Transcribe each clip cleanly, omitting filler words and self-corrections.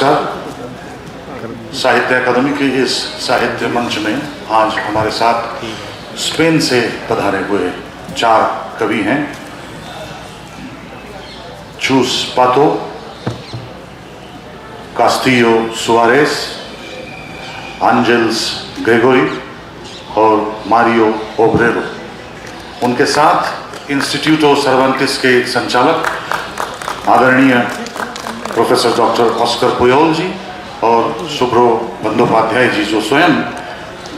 नमस्कार। साहित्य अकादमी के इस साहित्य मंच में आज हमारे साथ स्पेन से पधारे हुए 4 कवि हैं। चूस पातो, कास्टियो सुआरेस, एंजेल्स ग्रेगोरी और मारियो ओब्रेरो। उनके साथ इंस्टीट्यूटो सर्वांटिस के संचालक आदरणीय प्रोफेसर डॉक्टर ऑस्कर पुयोल जी और सुब्रो बंदोपाध्याय जी, जो स्वयं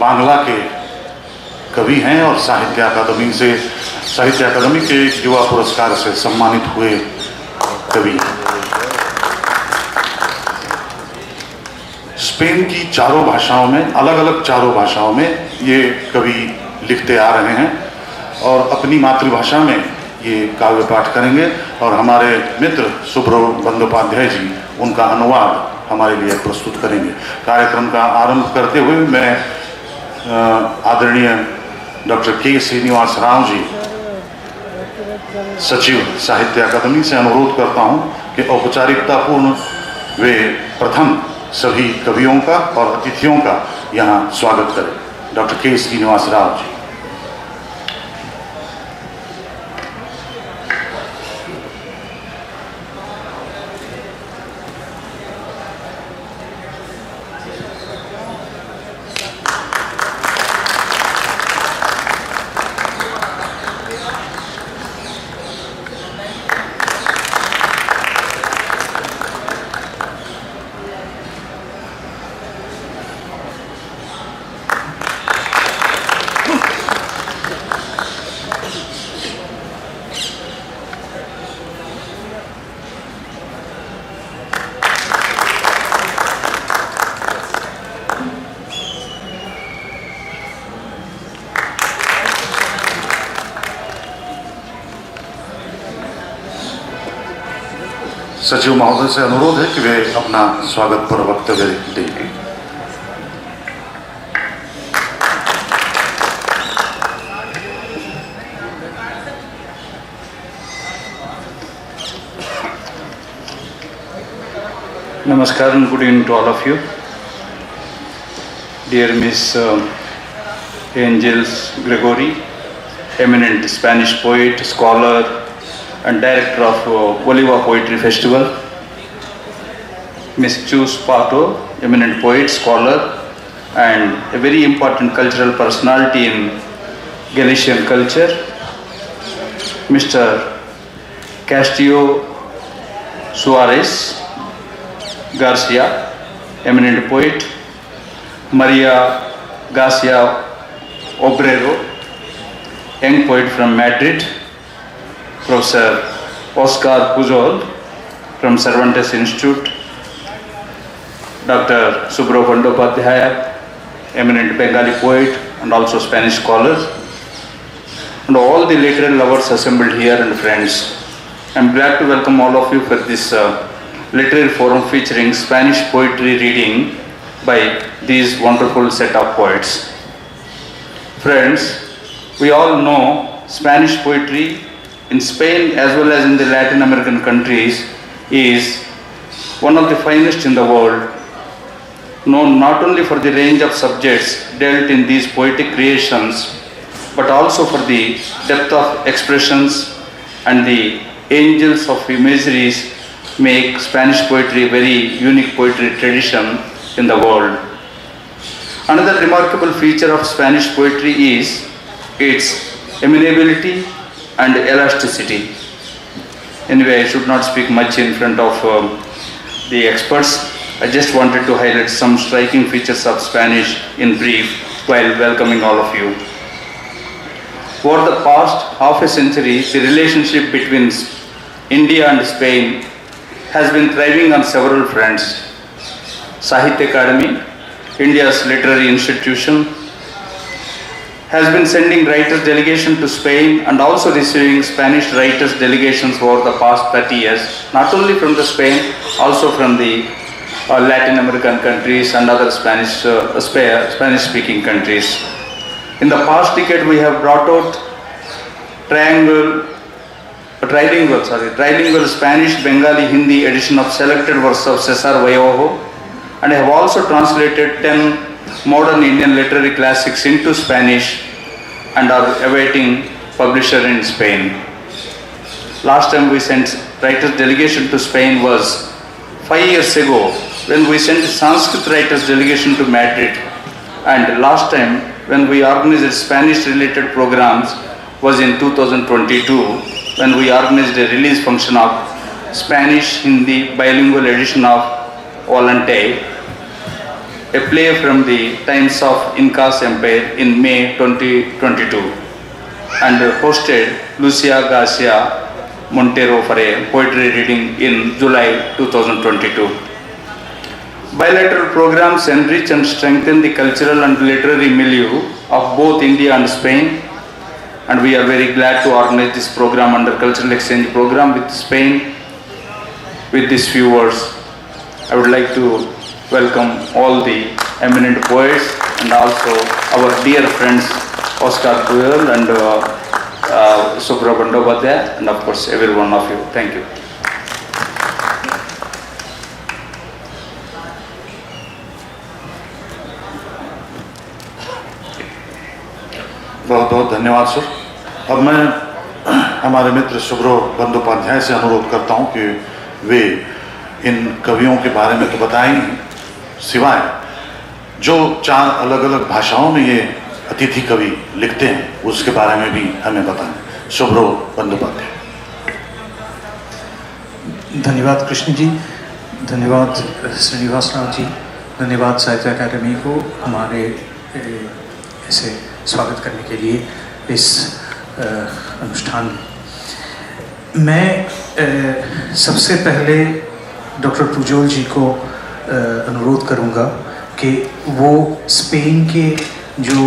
बांग्ला के कवि हैं और साहित्य अकादमी के युवा पुरस्कार से सम्मानित हुए कवि हैं। स्पेन की 4 भाषाओं में, अलग अलग 4 भाषाओं में ये कवि लिखते आ रहे हैं और अपनी मातृभाषा में ये काव्य पाठ करेंगे और हमारे मित्र सुब्रो बंदोपाध्याय जी उनका अनुवाद हमारे लिए प्रस्तुत करेंगे। कार्यक्रम का आरंभ करते हुए मैं आदरणीय डॉक्टर के श्रीनिवास राव जी, सचिव साहित्य अकादमी से अनुरोध करता हूं कि औपचारिकतापूर्ण वे प्रथम सभी कवियों का और अतिथियों का यहाँ स्वागत करें। डॉक्टर के श्रीनिवास राव जी। सचिव महोदय से अनुरोध है कि वे अपना स्वागत पर वक्तव्य देंगे। Namaskar and good evening to all of you. Dear Miss Angels Gregory, eminent Spanish poet, scholar and director of Oliva Poetry Festival. Miss Chus Pato, eminent poet, scholar and a very important cultural personality in Galician culture. Mr. Castillo Suarez Garcia, eminent poet. Maria Garcia Obrero, young poet from Madrid. Professor Oscar Pujol from Cervantes Institute. Dr. Subro Bandopadhyaya, eminent Bengali poet and also Spanish scholar. And all the literary lovers assembled here and friends. I am glad to welcome all of you for this literary forum featuring Spanish poetry reading by these wonderful set of poets. Friends, we all know Spanish poetry in Spain as well as in the Latin American countries is one of the finest in the world, known not only for the range of subjects dealt in these poetic creations, but also for the depth of expressions and the angels of imageries make Spanish poetry a very unique poetry tradition in the world. Another remarkable feature of Spanish poetry is its amenability and elasticity. Anyway, I should not speak much in front of the experts. I just wanted to highlight some striking features of Spanish in brief while welcoming all of you. For the past half a century, the relationship between India and Spain has been thriving on several fronts. Sahitya Akademi, India's literary institution, has been sending writers delegation to Spain and also receiving Spanish writers delegations over the past 30 years, not only from the Spain, also from the Latin American countries and other Spanish-speaking countries. In the past decade, we have brought out triangle trilingual Spanish, Bengali, Hindi edition of selected works of Cesar Vallejo, and I have also translated 10 modern Indian literary classics into Spanish and are awaiting publisher in Spain. Last time we sent writers delegation to Spain was 5 years ago when we sent Sanskrit writers delegation to Madrid, and last time when we organized Spanish related programs was in 2022 when we organized a release function of Spanish Hindi bilingual edition of Volante, a play from the times of Inca's Empire in May 2022, and hosted Lucia Garcia Montero for a poetry reading in July 2022. Bilateral programs enrich and strengthen the cultural and literary milieu of both India and Spain, and we are very glad to organize this program under Cultural Exchange Program with Spain. With these few words, I would like to welcome all the eminent poets and also our dear friends Oscar Puyol and Subra Bandyopadhyay, and of course every one of you. Thank you. बहुत बहुत धन्यवाद sir. अब मैं हमारे मित्र सुब्रो बंदोपाध्याय से अनुरोध करता हूं कि वे इन कवियों के बारे में तो बताएंगे, सिवाय जो 4 अलग अलग भाषाओं में ये अतिथि कवि लिखते हैं उसके बारे में भी हमें बताएं। सुब्रो बंदोपाध्याय। धन्यवाद कृष्ण जी, धन्यवाद श्रीनिवास राव जी, धन्यवाद साहित्य अकादमी को हमारे ऐसे स्वागत करने के लिए इस अनुष्ठान में। मैं सबसे पहले डॉक्टर पुजोल जी को अनुरोध करूंगा कि वो स्पेन के जो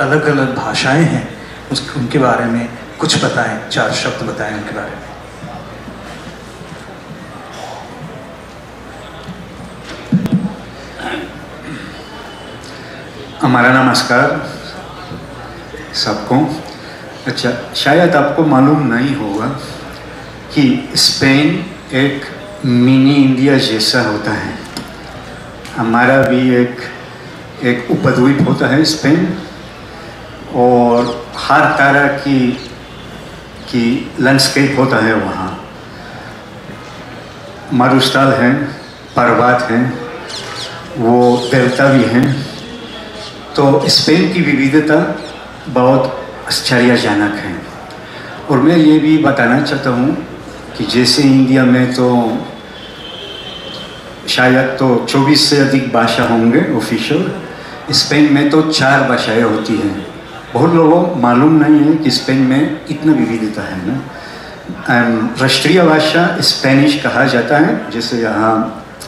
अलग अलग भाषाएं हैं उनके बारे में कुछ बताएं, 4 शब्द बताएं उनके बारे में। हमारा नमस्कार सबको। अच्छा, शायद आपको मालूम नहीं होगा कि स्पेन एक मिनी इंडिया जैसा होता है। हमारा भी एक उपद्वीप होता है स्पेन, और हर तरह की लैंडस्केप होता है वहाँ। मरुस्थल हैं, पर्वत हैं, वो देवता भी हैं। तो स्पेन की विविधता बहुत आश्चर्यजनक है। और मैं ये भी बताना चाहता हूँ कि जैसे इंडिया में तो शायद तो 24 से अधिक भाषा होंगे ऑफिशियल, स्पेन में तो 4 भाषाएं होती हैं। बहुत लोगों को मालूम नहीं है कि स्पेन में इतना विविधता है ना। राष्ट्रीय भाषा स्पेनिश कहा जाता है, जैसे यहाँ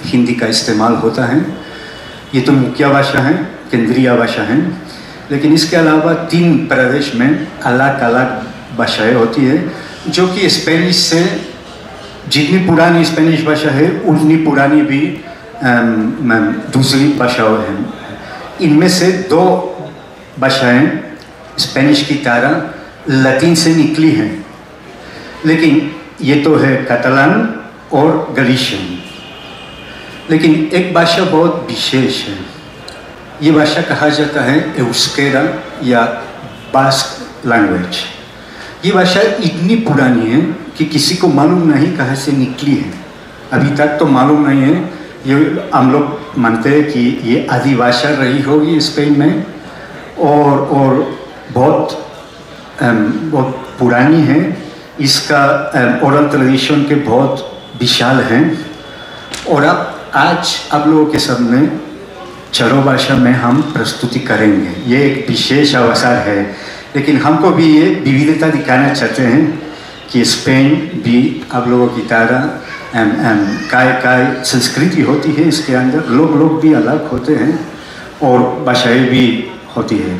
हिंदी का इस्तेमाल होता है। ये तो मुख्य भाषा है, केंद्रीय भाषा है। लेकिन इसके अलावा 3 प्रदेश में अलग अलग भाषाएं होती है, जो कि स्पेनिश से जितनी पुरानी स्पेनिश भाषा है उतनी पुरानी भी दूसरी भाषाएं हैं। इनमें से 2 भाषाएं स्पेनिश की तरह लैटिन से निकली हैं, लेकिन ये तो है कैटलान और गलीशियन। लेकिन एक भाषा बहुत विशेष है। ये भाषा कहा जाता है एउस्केरा या बास्क लैंग्वेज। ये भाषा इतनी पुरानी है कि किसी को मालूम नहीं कहाँ से निकली है। अभी तक तो मालूम नहीं है। ये हम लोग मानते हैं कि ये आदि भाषा रही होगी स्पेन में, और बहुत पुरानी है। इसका ओरल ट्रेडिशन के बहुत विशाल हैं। और अब आज आप लोगों के सामने 4 भाषा में हम प्रस्तुति करेंगे। ये एक विशेष अवसर है, लेकिन हमको भी ये विविधता दिखाना चाहते हैं कि स्पेन भी आप लोगों की तरह काय संस्कृति होती है। इसके अंदर लोग भी अलग होते हैं और भाषाएं भी होती है।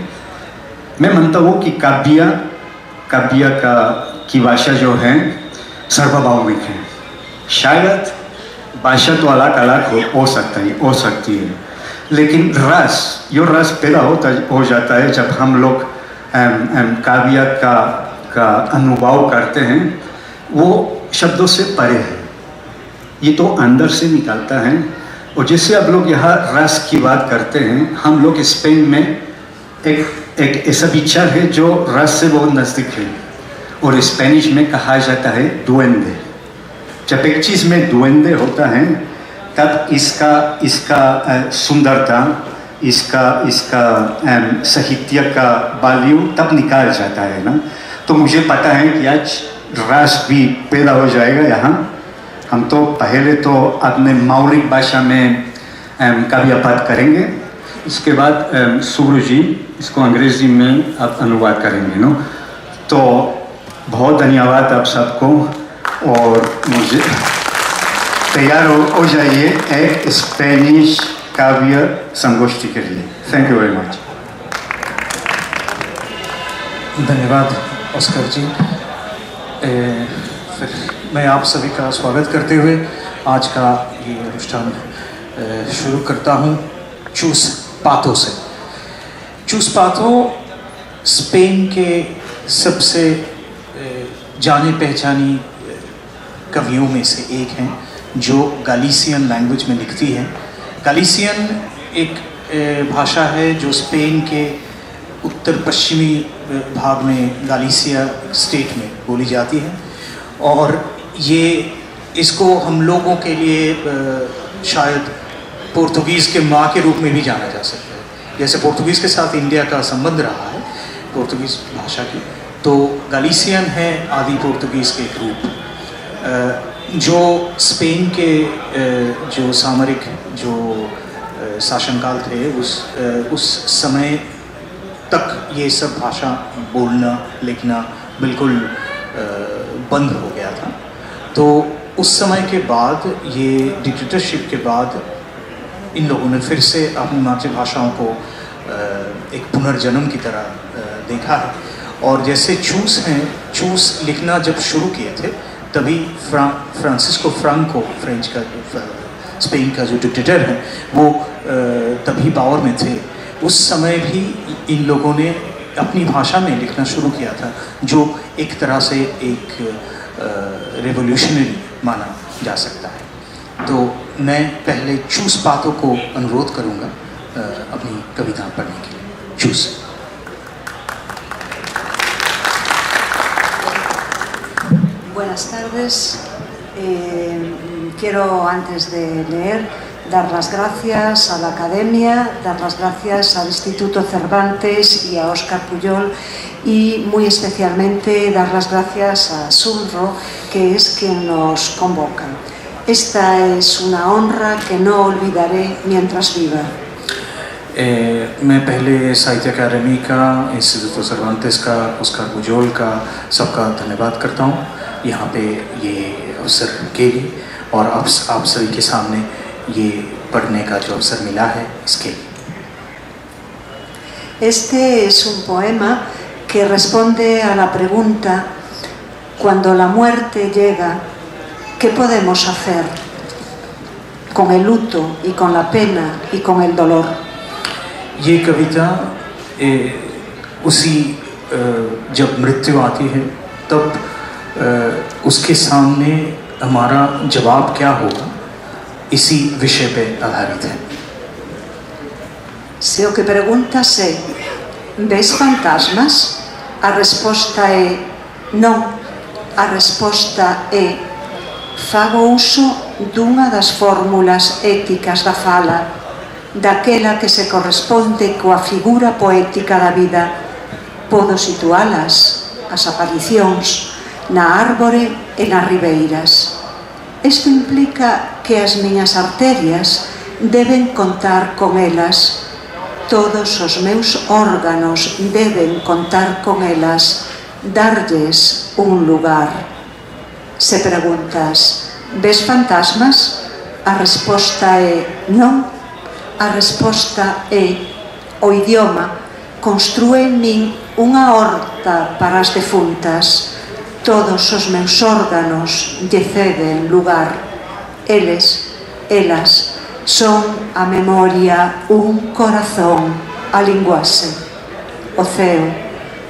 मैं मानता हूँ कि काव्य की भाषा जो है सार्वभौमिक है। शायद भाषा तो अलग अलग हो सकती है, लेकिन रस पैदा हो जाता है जब हम लोग काव्य का अनुभव करते हैं। वो शब्दों से परे है, ये तो अंदर से निकलता है। और जैसे आप लोग यहाँ रस की बात करते हैं, हम लोग स्पेन में एक ऐसा विचार है जो रस से बहुत नज़दीक है, और स्पेनिश में कहा जाता है दुएंदे। जब एक चीज़ में दुएंदे होता है तब इसका सुंदरता, इसका साहित्य का वैल्यू तब निकाल जाता है ना। तो मुझे पता है कि आज रस भी पैदा हो जाएगा यहाँ। हम तो पहले तो अपने मौलिक भाषा में काव्यपाठ करेंगे, इसके बाद सुब्रू जी इसको अंग्रेजी में आप अनुवाद करेंगे नो। तो बहुत धन्यवाद आप सबको, और मुझे तैयार हो जाइए एक स्पेनिश काव्य संगोष्ठी के लिए। Thank you very much. धन्यवाद ऑस्कर जी। फिर मैं आप सभी का स्वागत करते हुए आज का ये अनुष्ठान शुरू करता हूँ चूस पाथो से। चूस पाथो स्पेन के सबसे जाने पहचानी कवियों में से एक हैं, जो गालिसियन लैंग्वेज में लिखती है। गालिसियन एक भाषा है जो स्पेन के उत्तर पश्चिमी भाग में गालिसिया स्टेट में बोली जाती है, और ये इसको हम लोगों के लिए शायद पुर्तगीज़ के माँ के रूप में भी जाना जा सकता है। जैसे पुर्तगीज़ के साथ इंडिया का संबंध रहा है पुर्तगीज़ भाषा की, तो गालिसियन है आदि पुर्तगीज़ के एक रूप, जो स्पेन के जो सामरिक जो शासनकाल थे उस समय तक ये सब भाषा बोलना लिखना बिल्कुल बंद हो गया था। तो उस समय के बाद, ये डिक्टेटरशिप के बाद, इन लोगों ने फिर से अपनी मातृभाषाओं को एक पुनर्जन्म की तरह देखा है। और जैसे चूस हैं, चूस लिखना जब शुरू किए थे तभी फ्रांसिस्को फ्रांको, फ्रेंच का स्पेन का जो डिक्टेटर है, वो तभी पावर में थे। उस समय भी इन लोगों ने अपनी भाषा में लिखना शुरू किया था, जो एक तरह से एक रेवोल्यूशनरी माना जा सकता है। तो मैं पहले चूस पाथो को अनुरोध करूँगा अपनी कविता पढ़ने के लिए। चूस। Buenas tardes. Quiero, antes de leer, dar las gracias a la Academia, dar las gracias al Instituto Cervantes y a Óscar Pujol, y muy especialmente dar las gracias a Sunro, que es quien nos convoca. Esta es una honra que no olvidaré mientras viva. मैं पहले साहित्य अकादमी का, institute सर्वांतेस का, Oscar Pujol का सबका धन्यवाद करता हूँ यहाँ पे ये अवसर के लिए, और आप सभी के सामने ये पढ़ने का जो अवसर मिला है इसके लिए। Este es un poema que responde a la pregunta: cuando la muerte llega, ¿qué podemos hacer con el luto y con la pena y con el dolor? ये कविता उसी जब मृत्यु आती है तब उसके सामने हमारा जवाब क्या होगा, इसी विषय पे आधारित है। Se o que preguntas é: ves fantasmas? A resposta é non. A resposta é: fago uso dunha das fórmulas éticas da fala, daquela que se corresponde coa figura poética da vida. Podo situalas, as aparicións, na árbore e nas ribeiras. Isto implica que as miñas arterias deben contar con elas. Todos os meus órganos deben contar con elas, darlles un lugar. Se preguntas: ves fantasmas? A resposta é non. A resposta é: o idioma construe en min unha horta para as defuntas. Todos os meus órganos lle ceden lugar. Eles, elas, son a memoria, un corazón, a linguaxe. O ceo,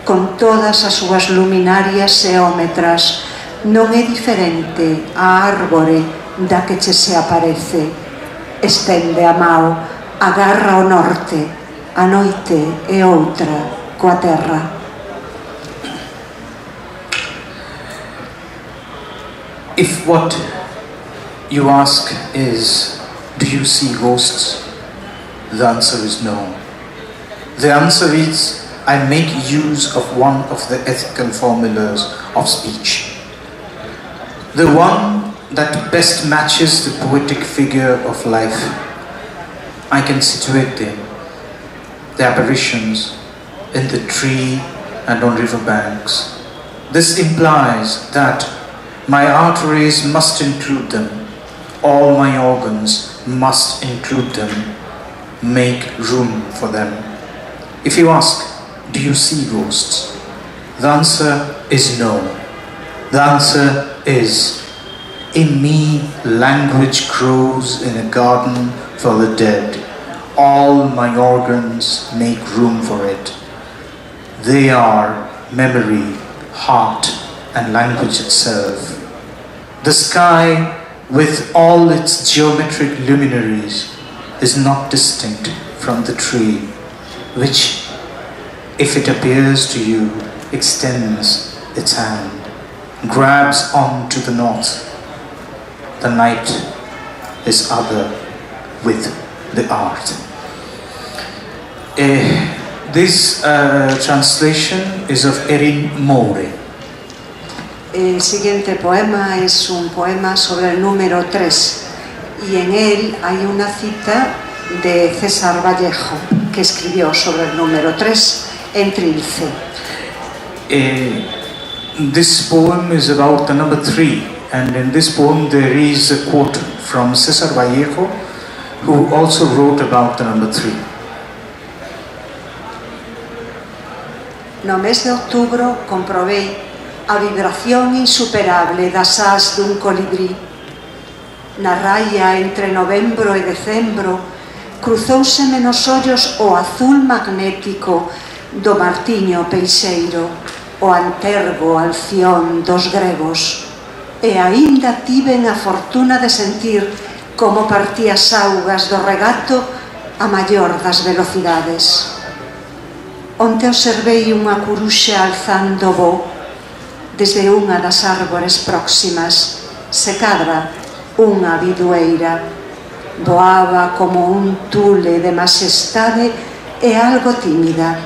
con todas as súas luminarias eómetras, non é diferente a árbore da que che se aparece. Estende a mao, agarra o norte, a noite é outra coa terra. If what you ask is, do you see ghosts? The answer is no. The answer is, I make use of one of the ethical formulas of speech. The one that best matches the poetic figure of life. I can situate them, the apparitions, in the tree and on river banks. This implies that my arteries must include them, all my organs must include them, make room for them. If you ask, do you see ghosts? The answer is no. The answer is, in me language grows in a garden for the dead. All my organs make room for it. They are memory, heart, and language itself. The sky, with all its geometric luminaries, is not distinct from the tree, which, if it appears to you, extends its hand, grabs on to the north. The night is other with the art. This translation is of Erin Moore. El siguiente poema es un poema sobre el número 3 y en él hay una cita de César Vallejo que escribió sobre el número 3 en Trilce. This poem is about the number 3, and in this poem there is a quote from César Vallejo, who also wrote about the number 3. No mes de outubro comprobei a vibración insuperable das ás dun colibrí. Na raia entre novembro e decembro cruzouseme nos ollos o azul magnético do martiño peixeiro, o antergo alción dos gregos, e aínda tiven a fortuna de sentir como partía as augas do regato a maior das velocidades. Onte observei unha curuxa alzando voo desde unha das árbores próximas, se cadra unha bidueira. Voaba como un tule de majestade e algo tímida.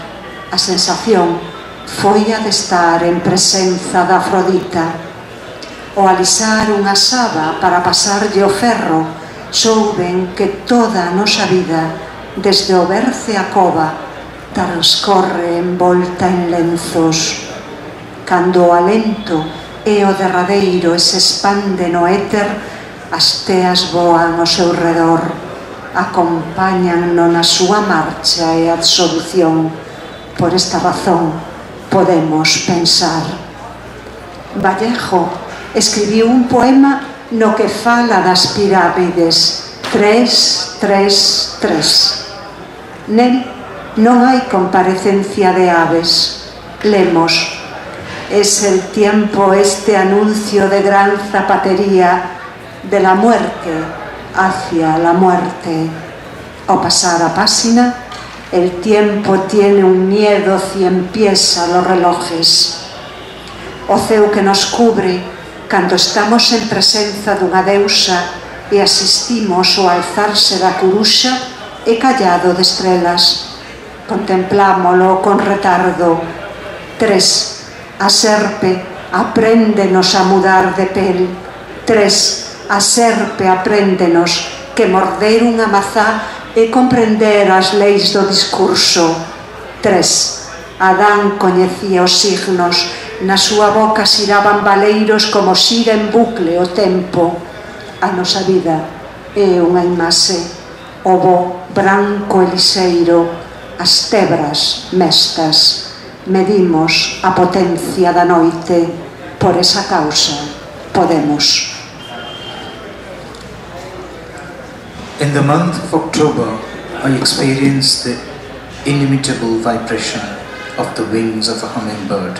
A sensación foi a de estar en presenza da Afrodita. O alisar unha saba para pasarlle o ferro, souben que toda a nosa vida, desde o berce a cova, transcorre envolta en lenzos. Cando o alento e o derradeiro se expande no éter, as teas voan ao seu redor, acompáñanno na súa marcha e absolución. Por esta razón podemos pensar. Vallejo escribiu un poema no que fala das pirámides 333. Nel non hai comparecencia de aves. Lemos: es el tiempo este anuncio de gran zapatería de la muerte hacia la muerte. Ao pasar a páxina, el tiempo tiene un miedo 100 pies a los relojes. O ceu que nos cubre cando estamos en presenza dunha deusa e asistimos ao alzarse da curuxa é callado de estrelas. Contemplámolo con retardo. 3. A serpe apréndenos a mudar de pel. 3. A serpe apréndenos que morder unha mazá e comprender as leis do discurso. 3. Adán coñecía os signos, na súa boca xiraban baleiros como xira en bucle o tempo. A nosa vida é unha imaxe, o bo branco e lixeiro, as tebras mestas. Medimos a potencia da noite, por esa causa podemos. In the month of October, I experienced the inimitable vibration of the wings of a hummingbird.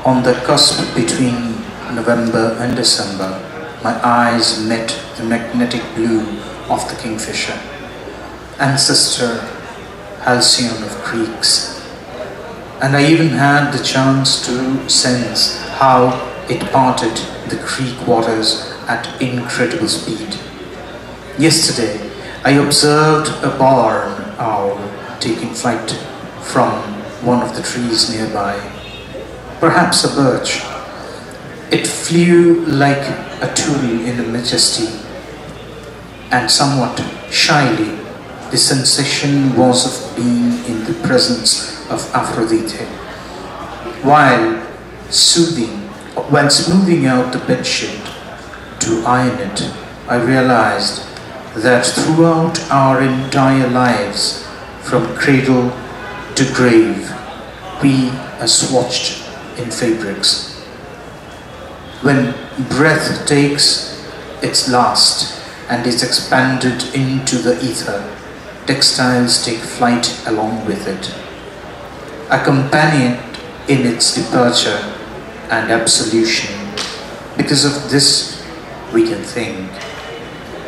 On the cusp between November and December, my eyes met the magnetic blue of the kingfisher, ancestor halcyon of creeks, and I even had the chance to sense how it parted the creek waters at incredible speed. Yesterday, I observed a barn owl taking flight from one of the trees nearby, perhaps a birch. It flew like a tool in a majesty, and somewhat shyly, the sensation was of being in the presence of Aphrodite. While smoothing out the bedsheet to iron it, I realized that throughout our entire lives, from cradle to grave, we are swatched in fabrics. When breath takes its last and is expanded into the ether, textiles take flight along with it, accompanied in its departure and absolution. Because of this, we can think.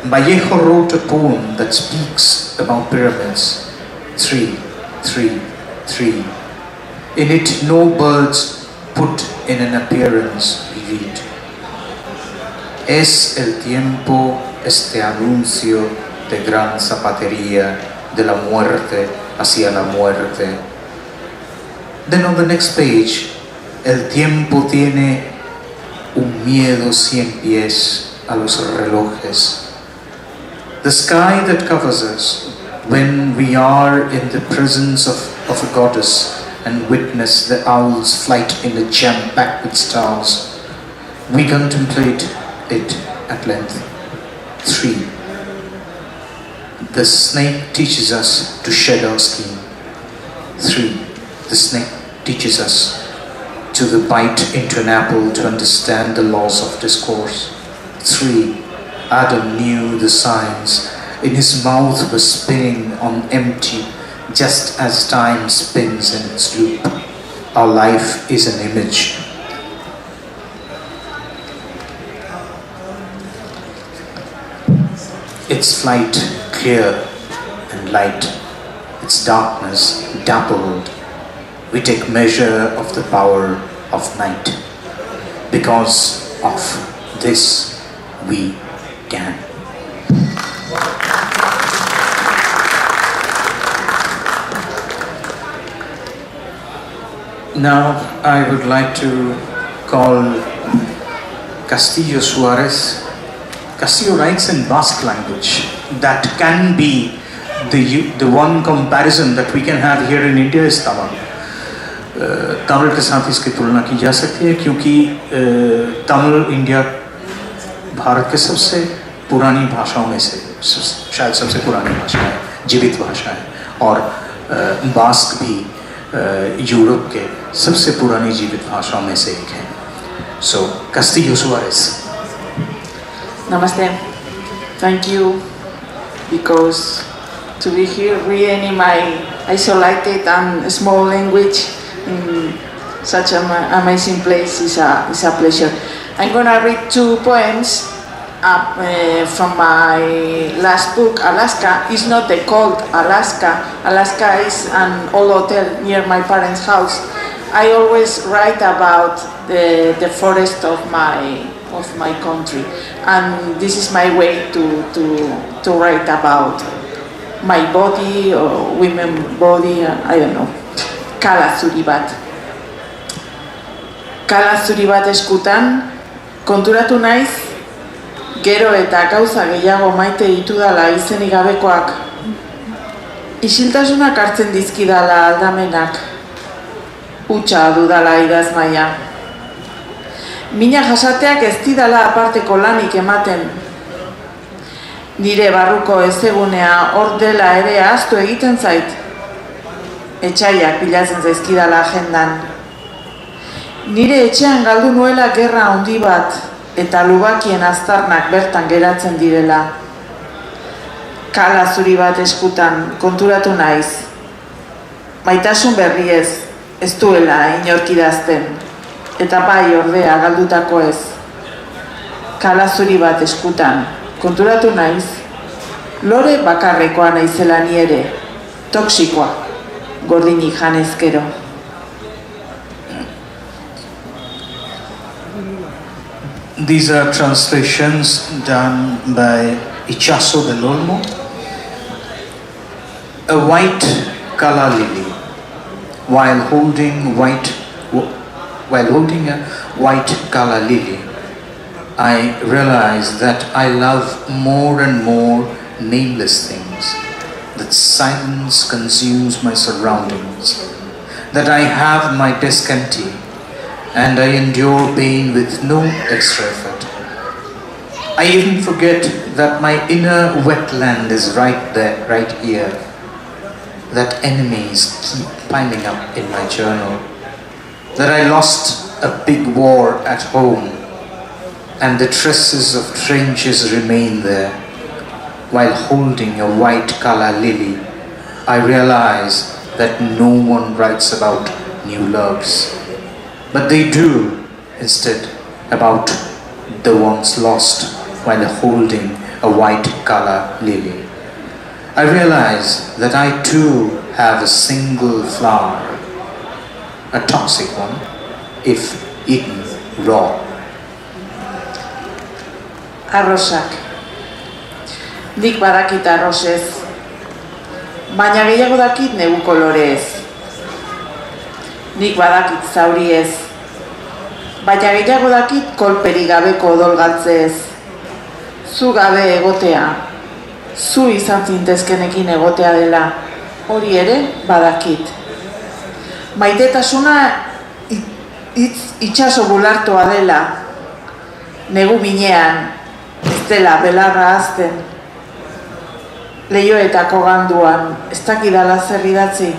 Vallejo wrote a poem that speaks about pyramids. 3, 3, 3. In it, no birds put in an appearance, we read. Es el tiempo este anuncio de gran zapatería de la muerte hacia la muerte. Then on the next page, el tiempo tiene un miedo 100 pies a los relojes. The sky that covers us when we are in the presence of a goddess and witness the owl's flight in a jam-packed with stars, we contemplate it at length. 3. The snake teaches us to shed our skin. 3. The snake teaches us to the bite into an apple to understand the laws of discourse. 3. Adam knew the signs. In his mouth was spinning on empty, just as time spins in its loop. Our life is an image. Its flight clear and light, its darkness dappled. We take measure of the power of night. Because of this, we can. Now I would like to call Castillo Suarez. Castillo writes in Basque language. That can be the one comparison that we can have here in India is Tamil. Tamil के साथ इसकी तुलना की जा सकती है क्योंकि Tamil India Bharat के सबसे पुरानी भाषाओं में से शायद सबसे पुरानी भाषा है, जीवित भाषा है, और बास्क भी यूरोप के सबसे पुरानी जीवित भाषाओं में से एक है. So, Castillo Suarez. Namaste. Thank you because to be here reading in my isolated and small language in such an amazing place is a pleasure. I'm gonna read 2 poems from my last book, Alaska. It's not called Alaska. Alaska is an old hotel near my parents' house. I always write about the forest of my country, and this is my way to write about my body or women body. I don't know. Kala zuri bat. Kala zuri bat eskutan, konturatu naiz, gero eta gauza gehiago maite ditudala izenik gabekoak. Isiltasunak hartzen dizkidala aldamenak, hutsa dudala idazmaia. Mina jasateak ez didala aparteko lanik ematen. Nire barruko ezegunea hor dela ere ahaztu egiten zait. Etxaiak bilatzen zaizkidala agendan. Nire etxean galdu nuela gerra handi bat, eta lubakien aztarnak bertan geratzen direla. Kala zuri bat eskutan, konturatu naiz. Maitasun berriez, ez duela inork idazten, eta bai ordea galdutako ez. kalazuri bat eskutan. Konturatu naiz, lore bakarrekoa naizela ni ere, toksikoa, gordinik janezkero. These are translations done by Ichazo del Olmo. A white calla lily, while holding a white calla lily, I realize that I love more and more nameless things, that silence consumes my surroundings, that I have my discontent, and I endure pain with no extra effort. I even forget that my inner wetland is right there, right here, that enemies keep piling up in my journal, that I lost a big war at home, and the traces of trenches remain there. While holding a white calla lily, I realize that no one writes about new loves, but they do instead about the ones lost while holding a white calla lily. I realize that I too have a single flower, a toxic one if eaten raw. Arrosak. Nik badakit arrosez, baina gehiago dakit negu kolorez. Nik badakit zauriez, baina gehiago dakit kolperi gabeko odolgatzez. Zu gabe egotea, zu izan zintezkenekin egotea dela, hori ere badakit. Maitetasuna itxaso bulartoa dela, negu binean, ez dela belarra azten. Leioetako ganduan, ez dakidala zer idatzi.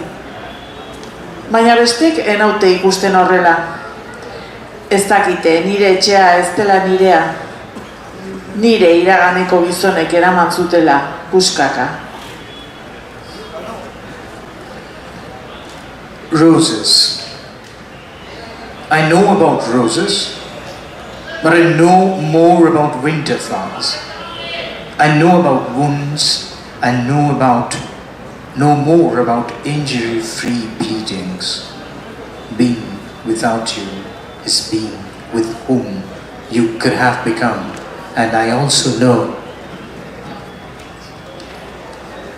Baina bestek enaute ikusten horrela. Ez dakite, nire etxea ez dela nirea. Nire iraganeko gizonek eraman zutela, puskaka. Roses. I know about roses, but I know more about winter flowers. I know about wounds. I know more about injury-free bleedings. Being without you is being with whom you could have become. And I also know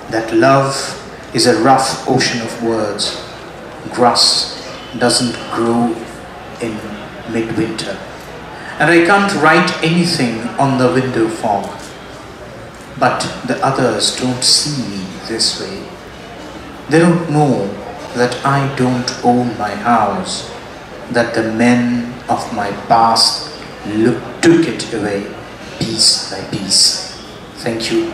that love is a rough ocean of words. Grass doesn't grow in midwinter. And I can't write anything on the window fog. But the others don't see me this way. They don't know that I don't own my house, that the men of my past took it away piece by piece. Thank you.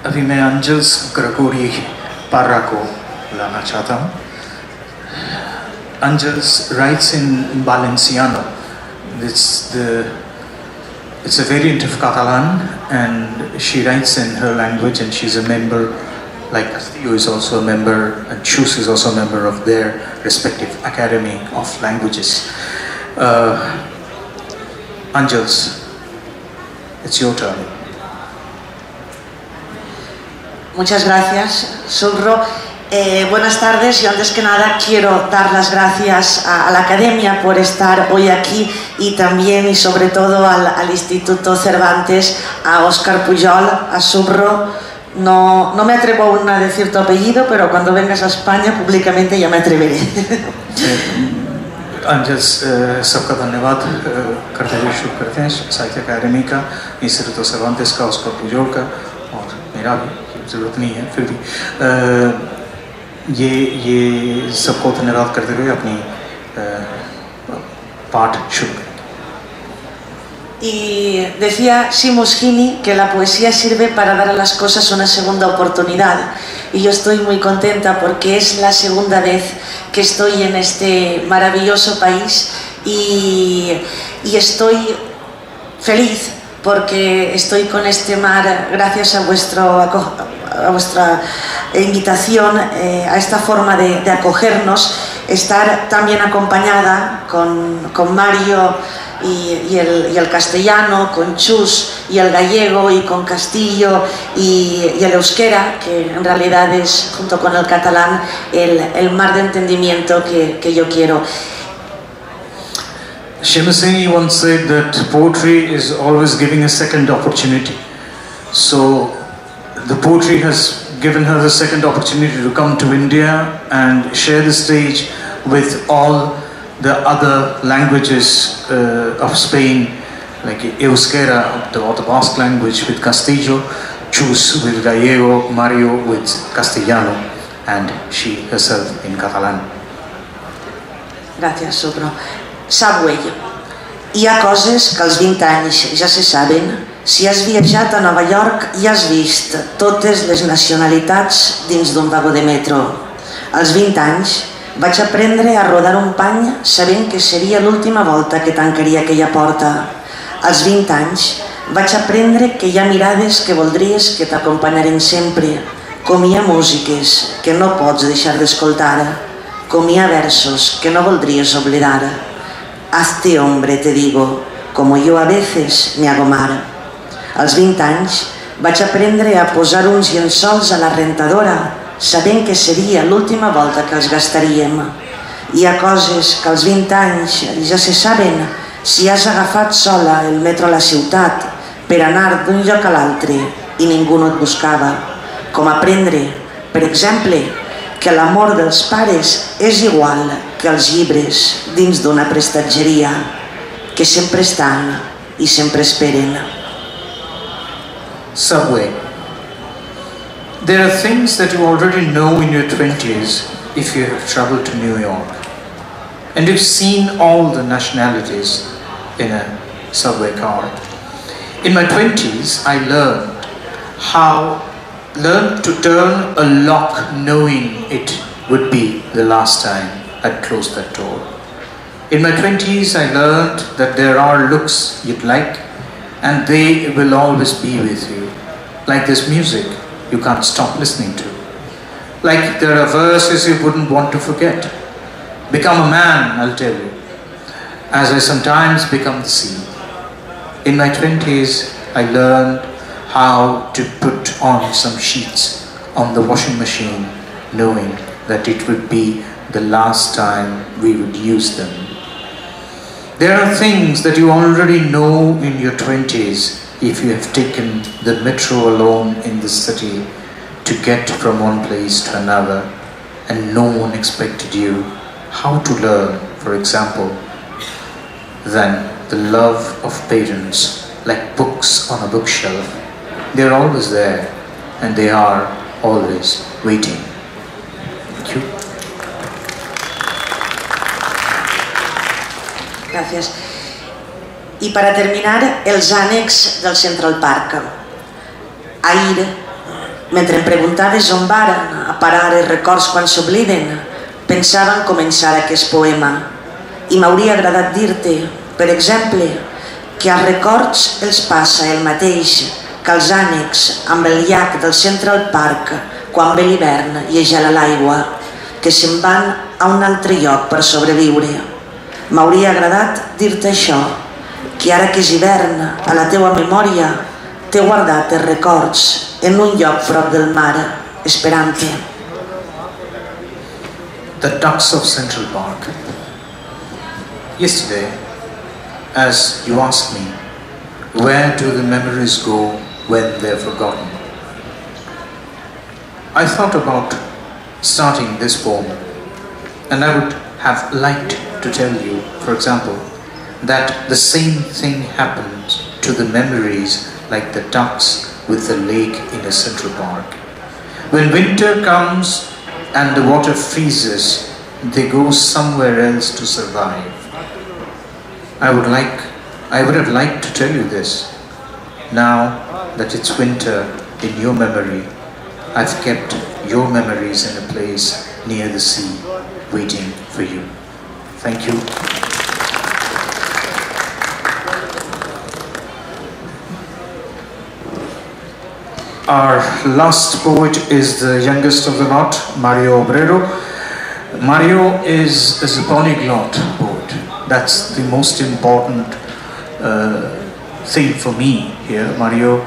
अभी मैं अंजल्स Gregory Parra को लाना चाहता हूँ. Anjals writes in Valenciano. It's a variant of Catalan, and she writes in her language, and she's a member, like Castillo is also a member, and Chus is also a member of their respective Academy of Languages. Anjals, it's your turn. Muchas gracias, Surro. Buenas tardes. Yo antes que nada quiero dar las gracias a la Academia por estar hoy aquí y también y sobre todo al Instituto Cervantes, a Óscar Pujol, a Surro. No me atrevo aún a decir tu apellido, pero cuando vengas a España públicamente ya me atreveré. अंजस सबका धन्यवाद करते हुए शुरू करते हैं साहित्य अकादमी का, institute सर्वांतिस का, उसका पुजोल का, और मेरा भी ज़रूरत नहीं है फिर भी ये सबको धन्यवाद करते हुए अपनी पाठ शुरू करें. Y decía Seamus Heaney que la poesía sirve para dar a las cosas una segunda oportunidad, y yo estoy muy contenta porque es la segunda vez que estoy en este maravilloso país y estoy feliz porque estoy con este mar gracias a vuestro invitación, a esta forma de acogernos, estar también acompañada con Mario y el castellano, con Chus y el gallego, y con Castillo y el euskera, que en realidad es, junto con el catalán, el mar de entendimiento que yo quiero. Shemasini once said that poetry is always giving a second opportunity. So the poetry has given her the second opportunity to come to India and share the stage with all the other languages of Spain, like Euskera, or the Basque language with Castillo, Chus with Gallego, Mario with Castellano, and she herself in Catalan. Gràcies, Sobro. Sap ell, hi ha coses que als 20 anys ja se saben. Si has viatjat a Nova York i has vist totes les nacionalitats dins d'un vagó de metro. Als 20 anys vaig aprendre a rodar un pany sabent que seria l'última volta que tancaria aquella porta. Als 20 anys vaig aprendre que hi ha mirades que voldries que t'acompanyaren sempre, com hi ha músiques que no pots deixar d'escoltar, com hi ha versos que no voldries oblidar. Hazte hombre, te digo, como yo a veces me hago mar. Als 20 anys vaig aprendre a posar uns llençols a la rentadora sabent que seria l'última volta que els gastaríem. Hi ha coses que als 20 anys ja se saben. Si has agafat sola el metro a la ciutat per anar d'un lloc a l'altre i ningú no et buscava. Com aprendre, per exemple, que l'amor dels pares és igual que els llibres dins d'una prestatgeria, que sempre estan i sempre esperen. Subway. There are things that you already know in your 20s if you have traveled to New York. And you've seen all the nationalities in a subway car. In my 20s, I learned to turn a lock knowing it would be the last time I'd close that door. In my 20s, I learned that there are looks you'd like and they will always be with you. Like this music you can't stop listening to. Like there are verses you wouldn't want to forget. Become a man, I'll tell you, as I sometimes become the sea. In my 20s, I learned how to put on some sheets on the washing machine, knowing that it would be the last time we would use them. There are things that you already know in your 20s if you have taken the metro alone in the city to get from one place to another and no one expected you how to learn, for example, than the love of parents, like books on a bookshelf. They are always there and they are always waiting. Thank you. Gràcies. I per a terminar, els ànecs del Central Park. Ahir, mentre em preguntaves on varen a parar els records quan s'obliden, pensava en començar aquest poema i m'hauria agradat dir-te, per exemple, que als records els passa el mateix que als ànecs amb el llac del Central Park quan ve l'hivern i es gela l'aigua, que se'n van a un altre lloc per sobreviure. M'hauria agradat dir-te això, que ara que és hivern, a la teua memòria, t'he guardat els records en un lloc prop del mar, esperant-te. The ducks of Central Park. Yesterday, as you asked me, where do the memories go when they're forgotten? I thought about starting this poem, and I would have liked to tell you, for example, that the same thing happened to the memories like the ducks with the lake in a Central Park. When winter comes and the water freezes, they go somewhere else to survive. I would have liked to tell you this. Now that it's winter in your memory, I've kept your memories in a place near the sea, waiting for you. Thank you. Our last poet is the youngest of the lot, Mario Obrero. Mario is a polyglot poet. That's the most important thing for me here. Mario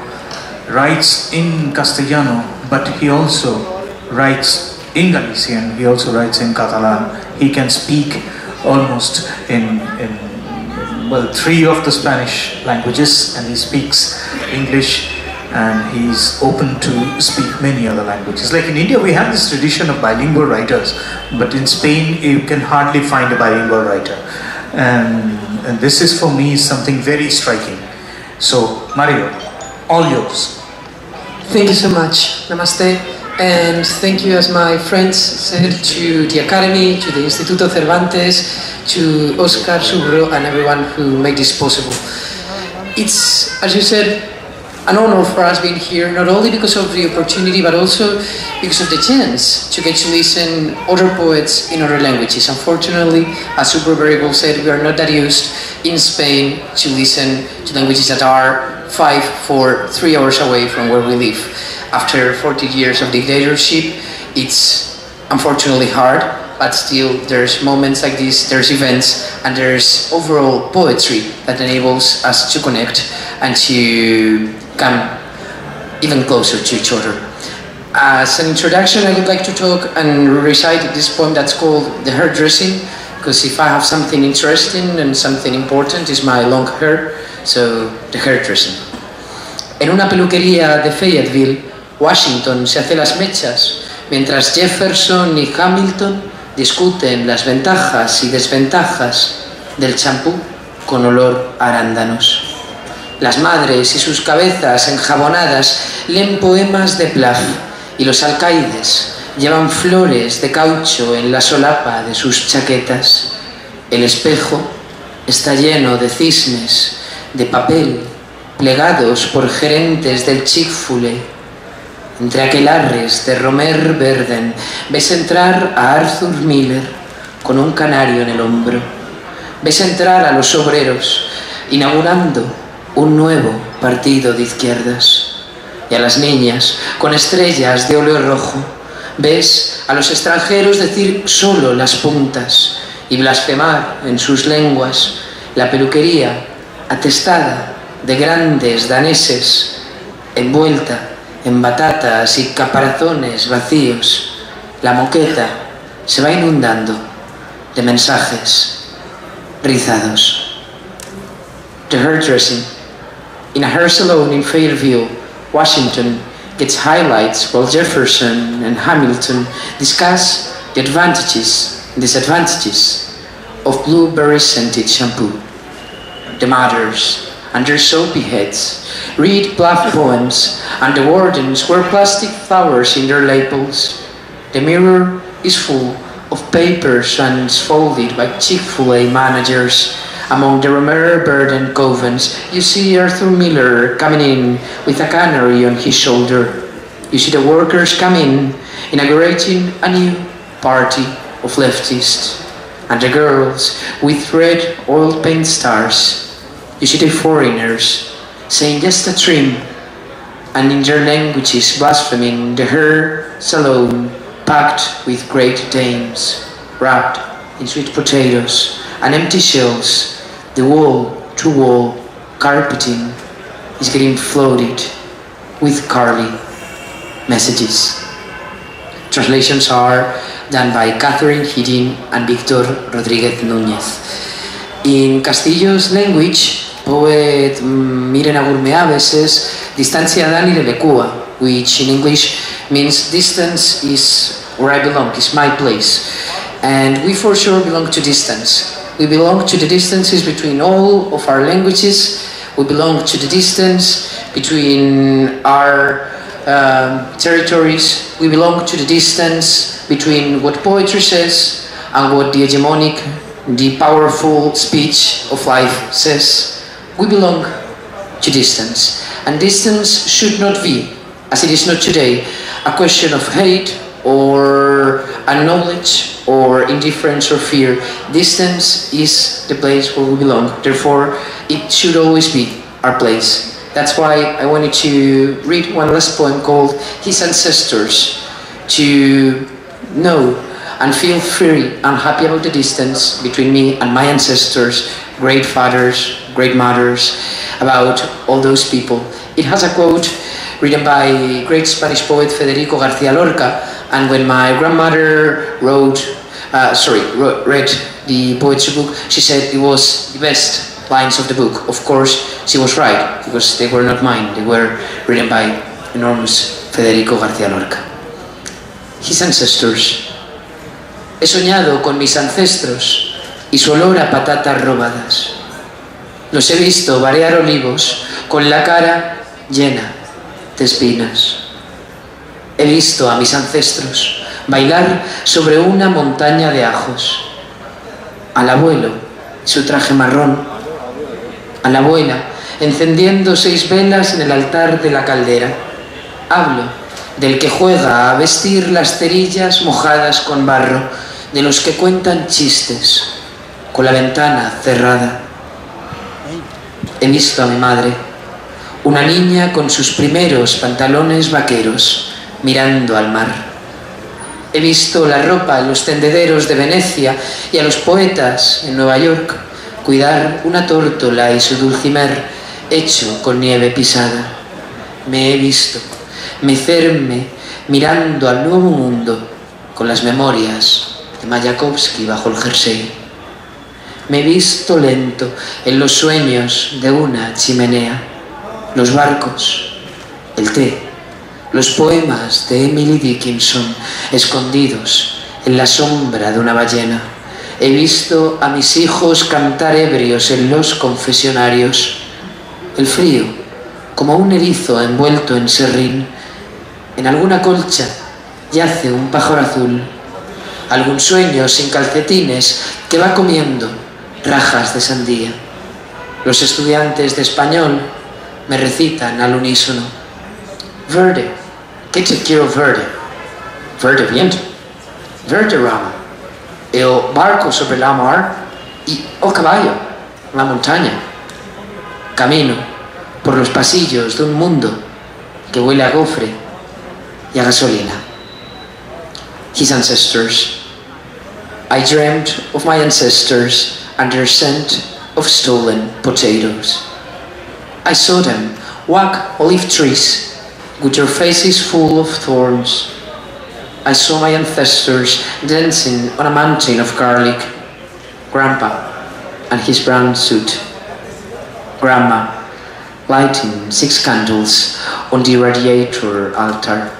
writes in Castellano, but he also writes in Galician, he also writes in Catalan. He can speak almost in three of the Spanish languages, and he speaks English, and he's open to speak many other languages. Like in India, we have this tradition of bilingual writers, but in Spain, you can hardly find a bilingual writer. And this is for me something very striking. So, Mario, all yours. Thank you so much. Namaste. And thank you, as my friends said, to the Academy, to the Instituto Cervantes, to Oscar, Subro, and everyone who made this possible. It's, as you said, an honor for us being here, not only because of the opportunity, but also because of the chance to get to listen other poets in other languages. Unfortunately, as Subro very well said, we are not that used in Spain to listen to languages that are 5, 4, 3 hours away from where we live. After 40 years of dictatorship, it's unfortunately hard, but still there's moments like this, there's events, and there's overall poetry that enables us to connect and to come even closer to each other. As an introduction, I would like to talk and recite this poem that's called The Hairdressing, because if I have something interesting and something important, is my long hair, so The Hairdressing. En una peluquería de Fayetteville, Washington se hace las mechas, mientras Jefferson y Hamilton discuten las ventajas y desventajas del champú con olor a arándanos. Las madres y sus cabezas enjabonadas leen poemas de Plath y los alcaides llevan flores de caucho en la solapa de sus chaquetas. El espejo está lleno de cisnes, de papel, plegados por gerentes del Chick-fil-A. Entre aquelarres de Romer Verden ves entrar a Arthur Miller con un canario en el hombro. Ves entrar a los obreros inaugurando un nuevo partido de izquierdas. Y a las niñas con estrellas de óleo rojo. Ves a los extranjeros decir solo las puntas y blasfemar en sus lenguas la peluquería atestada de grandes daneses envuelta en batatas y caparazones vacíos. La moqueta se va inundando de mensajes rizados. The hairdressing. In a hair salon in Fayetteville, Washington, gets highlights while Jefferson and Hamilton discuss the advantages and disadvantages of blueberry-scented shampoo. The mothers and their soapy heads read Plath poems, and the wardens wear plastic flowers in their labels. The mirror is full of papers unfolded by Chick-fil-A managers. Among the Romer Burden covens, you see Arthur Miller coming in with a canary on his shoulder. You see the workers come in, inaugurating a new party of leftists. And the girls with red oil paint stars. You see the foreigners saying just a trim, and in their languages blaspheming the hair salon packed with great dames, wrapped in sweet potatoes and empty shells. The wall-to-wall carpeting is getting floated with curly messages. Translations are done by Catherine Hiddin and Victor Rodriguez Núñez. In Castillo's language, poet Miren Agurmeaves says distancia dani de Lecua, which in English means distance is where I belong, is my place. And we for sure belong to distance. We belong to the distances between all of our languages. We belong to the distance between our territories. We belong to the distance between what poetry says and what the hegemonic, the powerful speech of life says. We belong to distance. And distance should not be, as it is not today, a question of hate or unknowledge or indifference or fear. Distance is the place where we belong. Therefore, it should always be our place. That's why I wanted to read one last poem called His Ancestors, to know and feel free and happy about the distance between me and my ancestors, great fathers, great mothers, about all those people. It has a quote written by great Spanish poet Federico García Lorca, and when my grandmother read the poetry book, she said it was the best lines of the book. Of course, she was right, because they were not mine, they were written by enormous Federico García Lorca. His ancestors. He soñado con mis ancestros y su olor a patatas robadas. Los he visto variar olivos con la cara llena de espinas. He visto a mis ancestros bailar sobre una montaña de ajos. Al abuelo, su traje marrón. A la abuela, encendiendo 6 velas en el altar de la caldera. Hablo del que juega a vestir las cerillas mojadas con barro, de los que cuentan chistes con la ventana cerrada. He visto a mi madre, una niña con sus primeros pantalones vaqueros, mirando al mar. He visto la ropa en los tendederos de Venecia y a los poetas en Nueva York cuidar una tórtola y su dulcimer hecho con nieve pisada. Me he visto mecerme mirando al nuevo mundo con las memorias de Mayakovsky bajo el jersey. Me he visto lento en los sueños de una chimenea, los barcos, el té, los poemas de Emily Dickinson escondidos en la sombra de una ballena. He visto a mis hijos cantar ebrios en los confesionarios. El frío, como un erizo envuelto en serrín. En alguna colcha yace un pájaro azul. Algún sueño sin calcetines que va comiendo rajas de sandía. Los estudiantes de español me recitan al unísono. Verde, que te quiero verde. Verde viento. Verde rama. El barco sobre la mar y el caballo, la montaña. Camino por los pasillos de un mundo que huele a gofre y a gasolina. His ancestors. I dreamt of my ancestors and their scent of stolen potatoes. I saw them walk olive trees with their faces full of thorns. I saw my ancestors dancing on a mountain of garlic. Grandpa and his brown suit. Grandma lighting 6 candles on the radiator altar.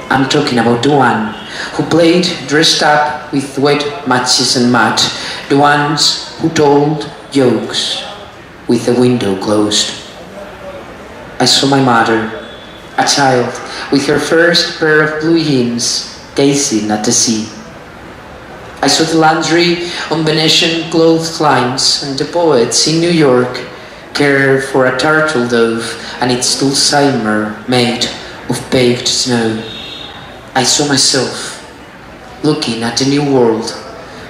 I'm talking about the one who played dressed up with wet matches and mud, the ones who told jokes with the window closed. I saw my mother, a child with her first pair of blue jeans, gazing at the sea. I saw the laundry on Venetian clotheslines and the poets in New York care for a turtle dove and its dulcimer made of baked snow. I saw myself looking at the new world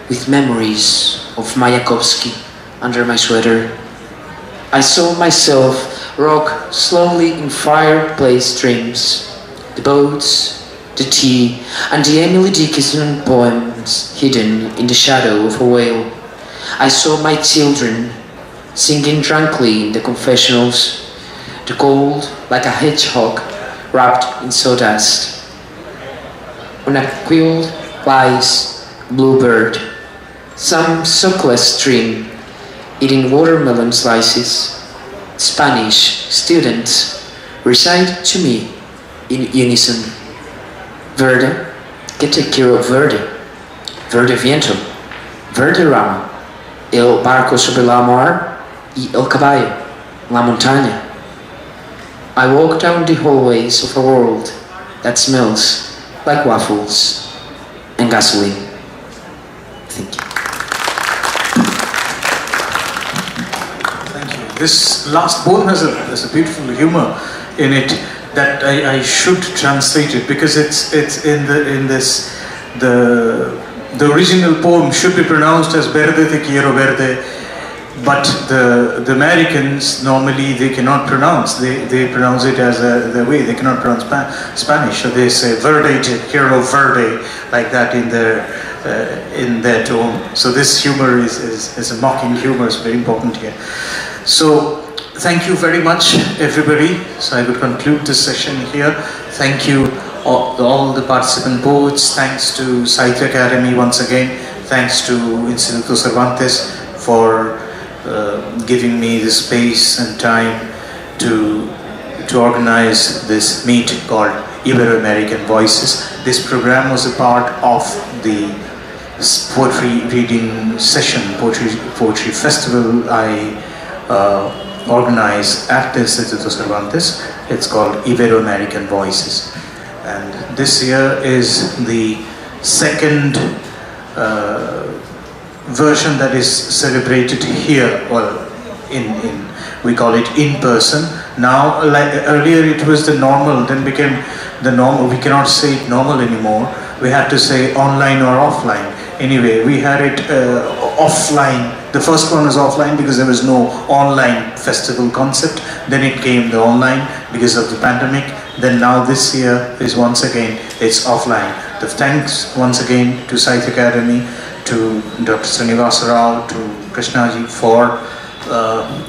with memories of Mayakovsky under my sweater. I saw myself rock slowly in fireplace dreams, the boats, the tea, and the Emily Dickinson poems hidden in the shadow of a whale. I saw my children singing drunkenly in the confessionals, the cold like a hedgehog wrapped in sawdust. On a quill lies a bluebird, some suckless stream, eating watermelon slices. Spanish students recite to me in unison. Verde, que te quiero verde. Verde viento, verde rama. El barco sobre la mar y el caballo, la montaña. I walk down the hallways of a world that smells like waffles and gasoline. Thank you. Thank you. This last poem has a beautiful humor in it that I should translate it, because it's in this the original poem should be pronounced as Verde te quiero verde. but the Americans normally they cannot pronounce. They pronounce it as their way. They cannot pronounce Spanish, so they say verde, hero verde, like that in their tone. So this humor is a mocking humor. It's very important here. So thank you very much, everybody. So I would conclude this session here. Thank you all the participant poets. Thanks to Sahitya Academy once again. Thanks to Instituto Cervantes for giving me the space and time to organize this meet called Ibero-American Voices. This program was a part of the poetry reading session, poetry festival I organized at the Instituto Cervantes. It's called Ibero-American Voices. And this year is the second version that is celebrated here, or we call it in person. Now, like earlier it was the normal, then became the normal. We cannot say it normal anymore. We had to say online or offline. Anyway, we had it offline. The first one was offline because there was no online festival concept. Then it came the online because of the pandemic. Then now this year is once again, it's offline. The thanks once again to Sahitya Academy, to Dr. Srinivasa Rao, to Krishnaji for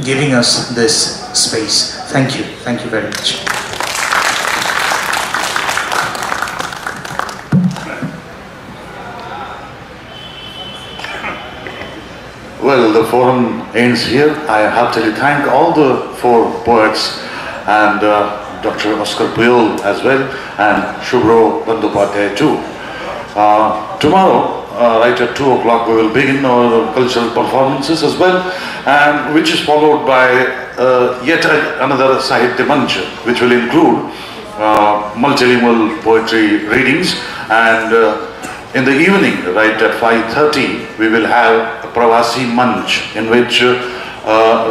giving us this space. Thank you very much. Well, the forum ends here. I heartily thank all the four poets and Dr. Oscar Puyol as well, and Shubhro Bandyopadhyay too. Tomorrow, right at 2 o'clock, we will begin our cultural performances as well, and which is followed by yet another Sahitya Manch, which will include multilingual poetry readings, and in the evening, right at 5:30, we will have a Pravasi Manch, in which a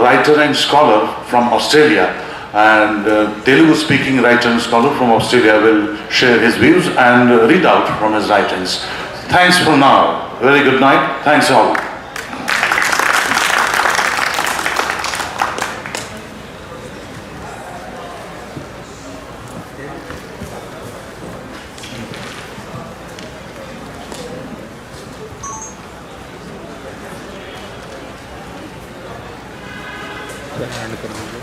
writer and scholar from Australia and Telugu-speaking writer and scholar from Australia will share his views and read out from his writings. Thanks for now. Very good night. Thanks all. And कर